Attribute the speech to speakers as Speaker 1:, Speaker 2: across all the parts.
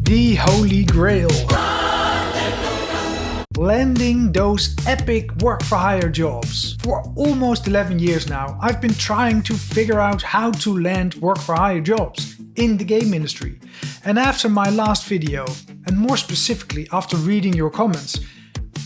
Speaker 1: The Holy Grail. Landing those epic work-for-hire jobs. For almost 11 years now, I've been trying to figure out how to land work-for-hire jobs in the game industry. And after my last video, and more specifically after reading your comments,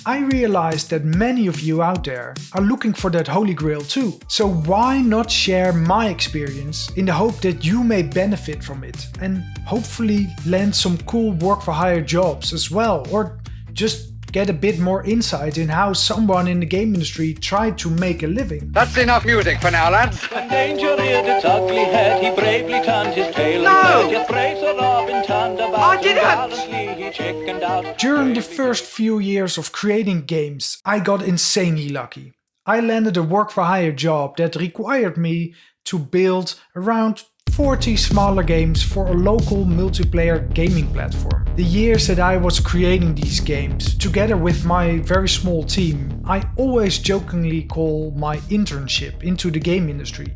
Speaker 1: I realized that many of you out there are looking for that Holy Grail too. So why not share my experience in the hope that you may benefit from it and hopefully land some cool work-for-hire jobs as well, or just get a bit more insight in how someone in the game industry tried to make a living.
Speaker 2: That's enough music for now, lads.
Speaker 3: When danger reared its ugly head, he bravely turned his tail and fled. Yet brave Sir Robin turned about and gallantly he chickened out.
Speaker 1: During the first few years of creating games, I got insanely lucky. I landed a work-for-hire job that required me to build around 40 smaller games for a local multiplayer gaming platform. The years that I was creating these games, together with my very small team, I always jokingly call my internship into the game industry.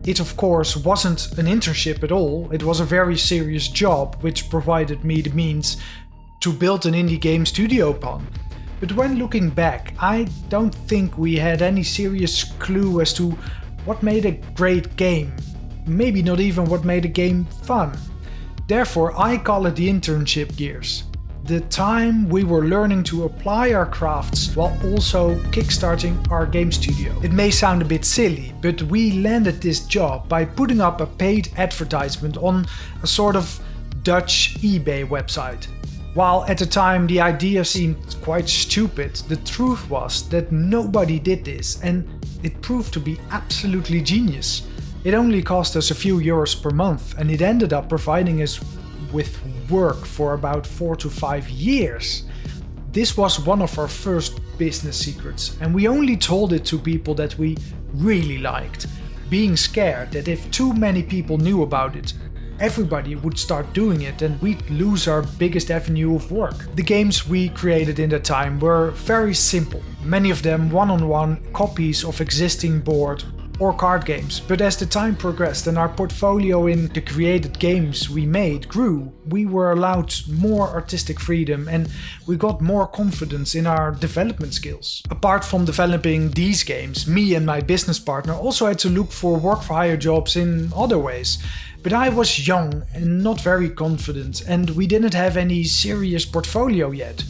Speaker 1: It of course wasn't an internship at all, it was a very serious job which provided me the means to build an indie game studio upon. But when looking back, I don't think we had any serious clue as to what made a great game. Maybe not even what made a game fun. Therefore, I call it the internship years. The time we were learning to apply our crafts while also kickstarting our game studio. It may sound a bit silly, but we landed this job by putting up a paid advertisement on a sort of Dutch eBay website. While at the time the idea seemed quite stupid, the truth was that nobody did this, and it proved to be absolutely genius. It only cost us a few euros per month, and it ended up providing us with work for about 4 to 5 years. This was one of our first business secrets, and we only told it to people that we really liked, being scared that if too many people knew about it, everybody would start doing it and we'd lose our biggest avenue of work. The games we created in that time were very simple, many of them one-on-one copies of existing board or card games, but as the time progressed and our portfolio in the created games we made grew, we were allowed more artistic freedom and we got more confidence in our development skills. Apart from developing these games, me and my business partner also had to look for work-for-hire jobs in other ways. But I was young and not very confident, and we didn't have any serious portfolio yet.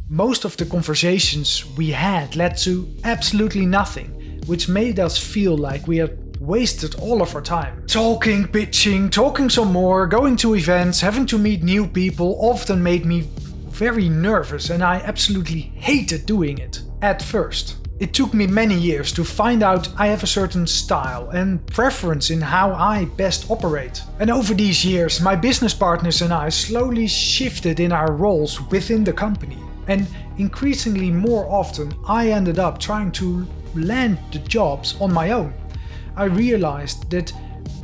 Speaker 1: Most of the conversations we had led to absolutely nothing, which made us feel like we had wasted all of our time. Talking, pitching, talking some more, going to events, having to meet new people often made me very nervous, and I absolutely hated doing it at first. It took me many years to find out I have a certain style and preference in how I best operate. And over these years, my business partners and I slowly shifted in our roles within the company. And increasingly more often, I ended up trying to land the jobs on my own. I realized that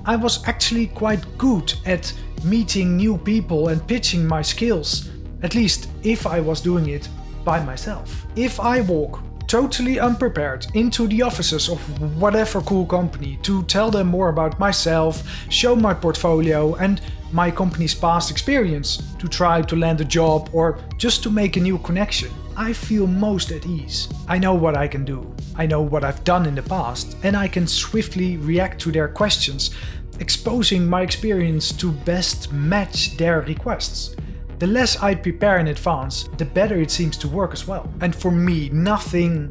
Speaker 1: I was actually quite good at meeting new people and pitching my skills, at least if I was doing it by myself. If I walk totally unprepared into the offices of whatever cool company to tell them more about myself, show my portfolio and my company's past experience, to try to land a job or just to make a new connection, I feel most at ease. I know what I can do, I know what I've done in the past, and I can swiftly react to their questions, exposing my experience to best match their requests. The less I prepare in advance, the better it seems to work as well. And for me, nothing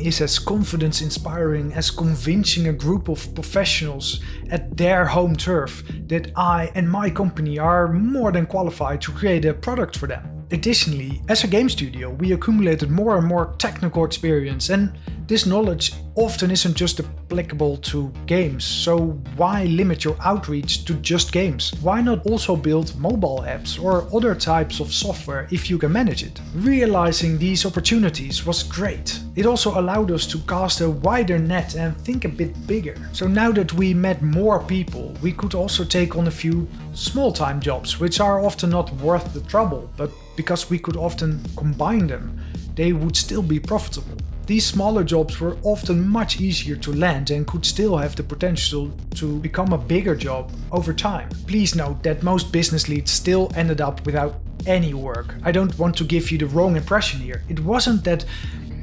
Speaker 1: is as confidence inspiring as convincing a group of professionals at their home turf that I and my company are more than qualified to create a product for them. Additionally, as a game studio, we accumulated more and more technical experience, and this knowledge often isn't just applicable to games, so why limit your outreach to just games? Why not also build mobile apps or other types of software if you can manage it? Realizing these opportunities was great. It also allowed us to cast a wider net and think a bit bigger. So now that we met more people, we could also take on a few small-time jobs, which are often not worth the trouble, but because we could often combine them, they would still be profitable. These smaller jobs were often much easier to land and could still have the potential to become a bigger job over time. Please note that most business leads still ended up without any work. I don't want to give you the wrong impression here. It wasn't that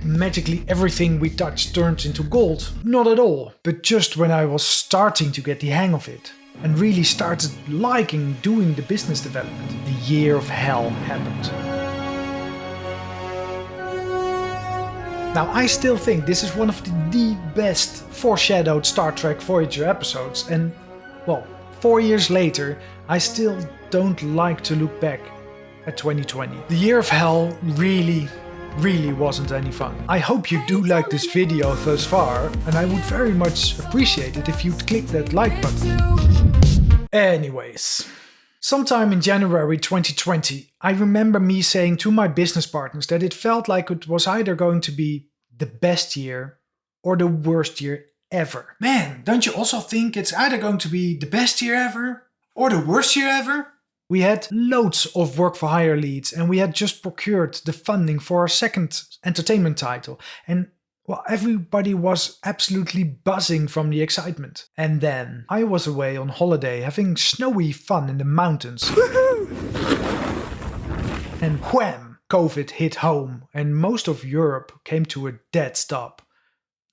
Speaker 1: magically everything we touched turned into gold. Not at all. But just when I was starting to get the hang of it and really started liking doing the business development, the year of hell happened. Now, I still think this is one of the best foreshadowed Star Trek Voyager episodes, and, well, 4 years later, I still don't like to look back at 2020. The year of hell really wasn't any fun. I hope you do like this video thus far, and I would very much appreciate it if you'd click that like button. Anyways. Sometime in January 2020, I remember me saying to my business partners that it felt like it was either going to be the best year or the worst year ever. Man, don't you also think it's either going to be the best year ever or the worst year ever? We had loads of work for hire leads and we had just procured the funding for our second entertainment title. And well, everybody was absolutely buzzing from the excitement. And then I was away on holiday having snowy fun in the mountains. And wham! COVID hit home and most of Europe came to a dead stop.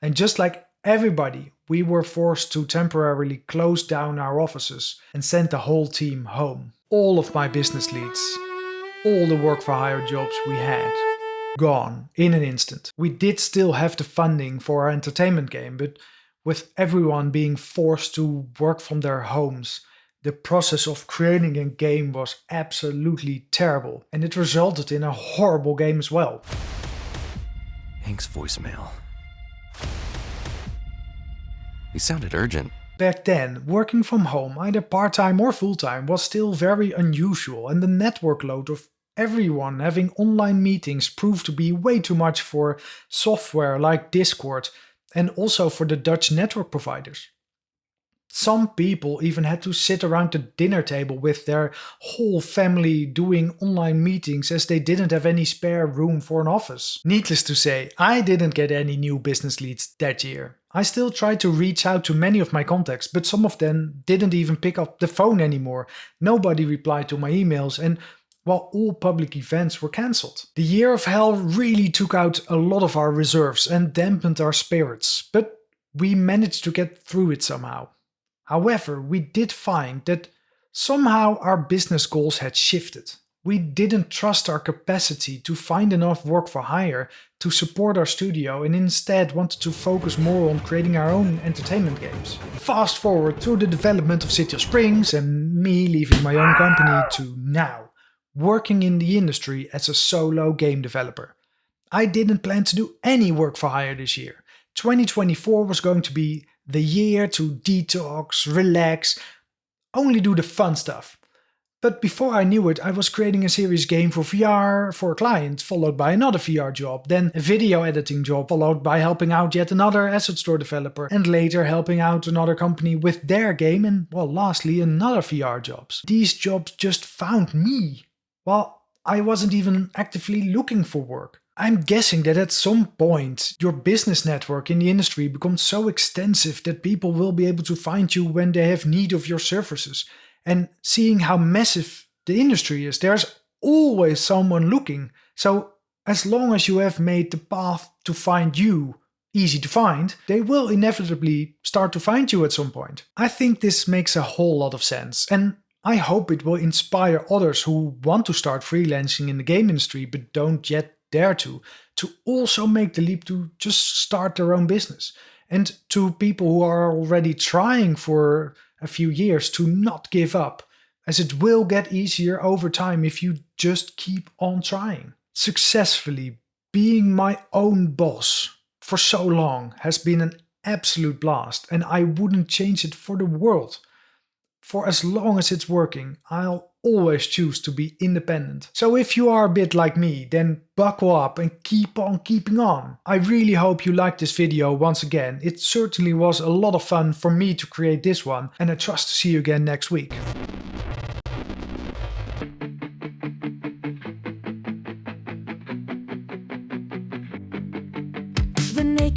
Speaker 1: And just like everybody, we were forced to temporarily close down our offices and send the whole team home. All of my business leads, all the work for hire jobs we had, gone in an instant. We did still have the funding for our entertainment game, but with everyone being forced to work from their homes, the process of creating a game was absolutely terrible, and it resulted in a horrible game as well.
Speaker 4: Hank's voicemail. He sounded urgent.
Speaker 1: Back then, working from home, either part-time or full-time, was still very unusual, and the network load of everyone having online meetings proved to be way too much for software like Discord and also for the Dutch network providers. Some people even had to sit around the dinner table with their whole family doing online meetings as they didn't have any spare room for an office. Needless to say, I didn't get any new business leads that year. I still tried to reach out to many of my contacts, but some of them didn't even pick up the phone anymore. Nobody replied to my emails and while all public events were cancelled. The year of hell really took out a lot of our reserves and dampened our spirits, but we managed to get through it somehow. However, we did find that somehow our business goals had shifted. We didn't trust our capacity to find enough work for hire to support our studio and instead wanted to focus more on creating our own entertainment games. Fast forward through the development of City of Springs and me leaving my own company to now, working in the industry as a solo game developer. I didn't plan to do any work for hire this year. 2024 was going to be the year to detox, relax, only do the fun stuff. But before I knew it, I was creating a serious game for VR for a client, followed by another VR job, then a video editing job, followed by helping out yet another asset store developer, and later helping out another company with their game, and well, lastly, another VR jobs. These jobs just found me. Well, I wasn't even actively looking for work. I'm guessing that at some point your business network in the industry becomes so extensive that people will be able to find you when they have need of your services. And seeing how massive the industry is, there's always someone looking. So as long as you have made the path to find you easy to find, they will inevitably start to find you at some point. I think this makes a whole lot of sense. And I hope it will inspire others who want to start freelancing in the game industry but don't yet dare to also make the leap to just start their own business. And to people who are already trying for a few years to not give up, as it will get easier over time if you just keep on trying. Successfully being my own boss for so long has been an absolute blast, and I wouldn't change it for the world. For as long as it's working, I'll always choose to be independent. So if you are a bit like me, then buckle up and keep on keeping on. I really hope you liked this video once again. It certainly was a lot of fun for me to create this one, and I trust to see you again next week.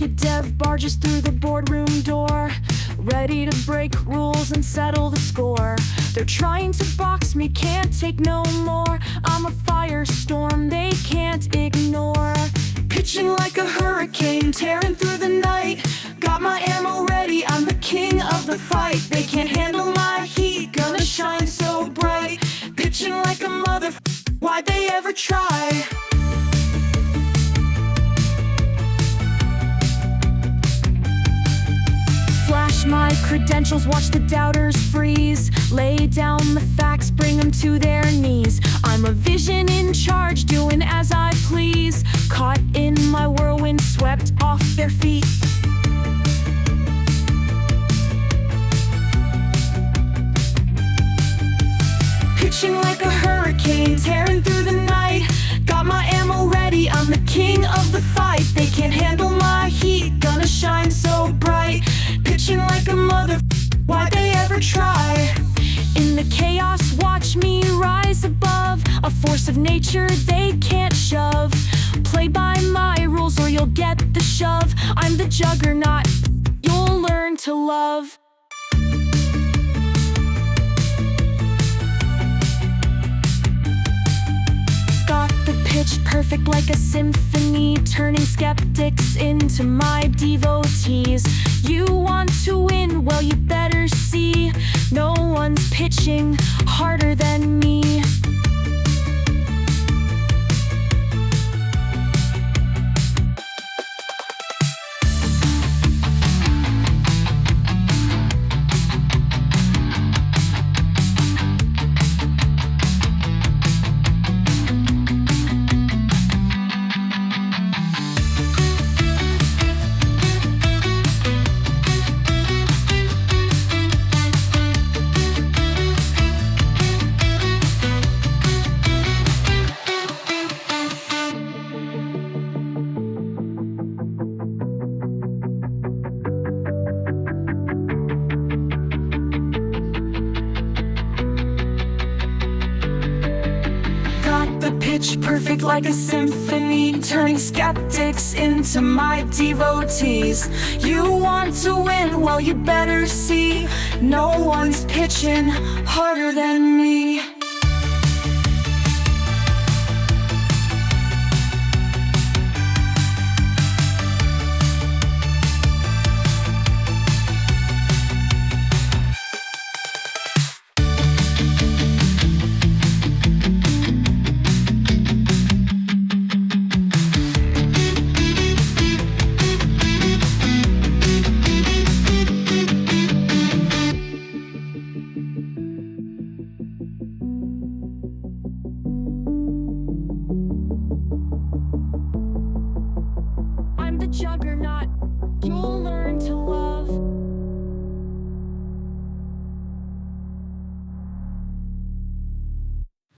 Speaker 5: naked dev barges through the boardroom door, ready to break rules and settle the score. They're trying to box me, can't take no more. I'm a firestorm they can't ignore. Pitching like a hurricane, tearing through the night. Got my ammo ready, I'm the king of the fight. They can't handle my heat, gonna shine so bright. Pitching like a why'd they ever try? Flash my credentials, watch the doubters freeze. Lay down the facts, bring them to their knees. I'm a vision in charge, doing as I please. Caught in my whirlwind, swept off their feet. Pitching like a hurricane, tearing through the night. Got my ammo ready, I'm the king of the fight. They can't handle my heat, gonna shine so bright. Pitching like a why'd they ever try? In the chaos, watch me rise above. A force of nature they can't shove. Play by my rules or you'll get the shove. I'm the juggernaut you'll learn to love. Got the pitch perfect like a symphony, turning skeptics into my devotees. You want to win? Well, you better see. No one's pitching harder than me. Pitch perfect like a symphony, turning skeptics into my devotees. You want to win? Well, you better see. No one's pitching harder than me. I'm the juggernaut you'll